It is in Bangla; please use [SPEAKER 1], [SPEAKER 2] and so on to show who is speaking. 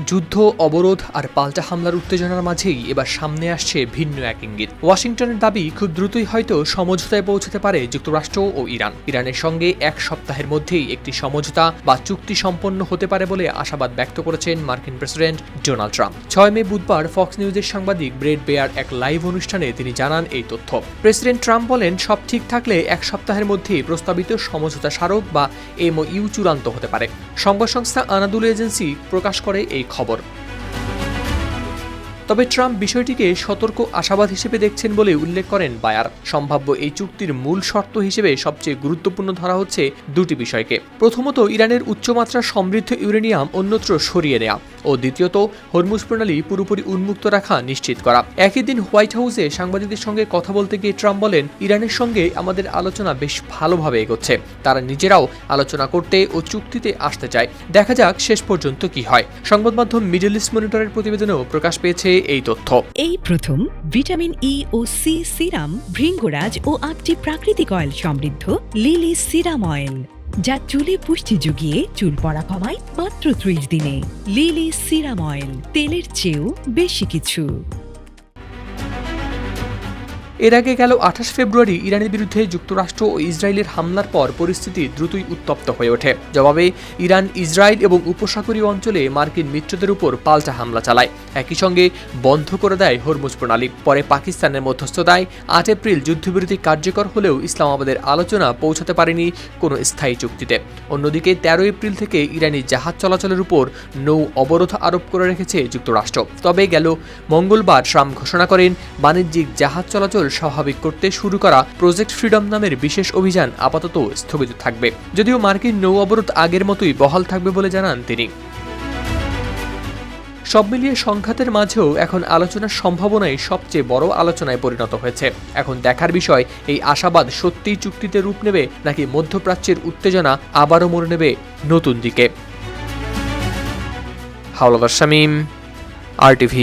[SPEAKER 1] যুদ্ধ, অবরোধ আর পাল্টা হামলার উত্তেজনার মাঝেই এবার সামনে আসছে ভিন্ন এক ইঙ্গিত। ওয়াশিংটনের দাবি খুব দ্রুতই হয়তো সমঝোতায় পৌঁছতে পারে যুক্তরাষ্ট্র ও ইরান। ইরানের সঙ্গে এক সপ্তাহের মধ্যেই একটি সমঝোতা বা চুক্তি সম্পন্ন হতে পারে বলে আশাবাদ ব্যক্ত করেছেন মার্কিন প্রেসিডেন্ট ডোনাল্ড ট্রাম্প। 6 মে বুধবার ফক্স নিউজের সাংবাদিক ব্রেড বেয়ার এক লাইভ অনুষ্ঠানে তিনি জানান এই তথ্য। প্রেসিডেন্ট ট্রাম্প বলেন, সব ঠিক থাকলে এক সপ্তাহের মধ্যেই প্রস্তাবিত সমঝোতা স্মারক বা MOU চূড়ান্ত হতে পারে। সংবাদ সংস্থা আনাদুল এজেন্সি প্রকাশ করে এই খবর। তবে ট্রাম্প বিষয়টিকে সতর্ক আশাবাদ হিসেবে দেখছেন বলে উল্লেখ করেন বায়ার। সম্ভাব্য এই চুক্তির মূল শর্ত হিসেবে সবচেয়ে গুরুত্বপূর্ণ ধরা হচ্ছে দুটি বিষয়কে। প্রথমত, ইরানের উচ্চমাত্রা সমৃদ্ধ ইউরেনিয়াম অন্যত্র সরিয়ে নেওয়া ও দ্বিতীয়ত, হরমুজ প্রণালী পুরোপুরি উন্মুক্ত রাখা নিশ্চিত করা। একই দিন হোয়াইট হাউসে সাংবাদিকদের সঙ্গে কথা বলতে গিয়ে ট্রাম্প বলেন, ইরানের সঙ্গে আমাদের আলোচনা বেশ ভালোভাবে এগোচ্ছে। তারা নিজেরাও আলোচনা করতে ও চুক্তিতে আসতে চায়। দেখা যাক শেষ পর্যন্ত কি হয়। সংবাদ মাধ্যম মিডল ইস্ট মনিটরের প্রতিবেদনেও প্রকাশ পেয়েছে এই তথ্য।
[SPEAKER 2] এই প্রথম ভিটামিন ই ও সি সিরাম, ভৃঙ্গরাজ ও 8টি প্রাকৃতিক অয়েল সমৃদ্ধ লিলি সিরাম অয়েল, যা চুলে পুষ্টি জুগিয়ে চুল পড়া কমায় মাত্র 30 দিনে। লিলি সিরাম অয়েল, তেলের চেয়েও বেশি কিছু।
[SPEAKER 1] এর আগে গেল 28 ফেব্রুয়ারি ইরানের বিরুদ্ধে যুক্তরাষ্ট্র ও ইসরায়েলের হামলার পর পরিস্থিতি দ্রুতই উত্তপ্ত হয়ে ওঠে। জবাবে ইরান ইসরায়েল এবং উপসাগরীয় অঞ্চলে মার্কিন মিত্রদের উপর পাল্টা হামলা চালায়। একই সঙ্গে বন্ধ করে দেয় হরমুজ প্রণালী। পরে পাকিস্তানের মধ্যস্থতায় 8 এপ্রিল যুদ্ধবিরতি কার্যকর হলেও ইসলামাবাদের আলোচনা পৌঁছাতে পারেনি কোনো স্থায়ী চুক্তিতে। অন্যদিকে 13 এপ্রিল থেকে ইরানি জাহাজ চলাচলের উপর নৌ অবরোধ আরোপ করে রেখেছে যুক্তরাষ্ট্র। তবে গেল মঙ্গলবার ট্রাম্প ঘোষণা করেন, বাণিজ্যিক জাহাজ চলাচল স্বাভাবিক করতে শুরু করা প্রজেক্ট ফ্রিডম নামের বিশেষ অভিযান আপাতত স্থগিত থাকবে। যদিও মার্কিন নৌ অবরোধ আগের মতোই বহাল থাকবে বলে জানান তিনি। সব মিলিয়ে সংঘাতের মাঝেও এখন আলোচনার সম্ভাবনাই সবচেয়ে বড় আলোচনায় পরিণত হয়েছে। এখন দেখার বিষয়, এই আশাবাদ সত্যিই চুক্তিতে রূপ নেবে নাকি মধ্যপ্রাচ্যের উত্তেজনা আবারও মোড় নেবে নতুন দিকে। হাওলাদার শামীম, RTV।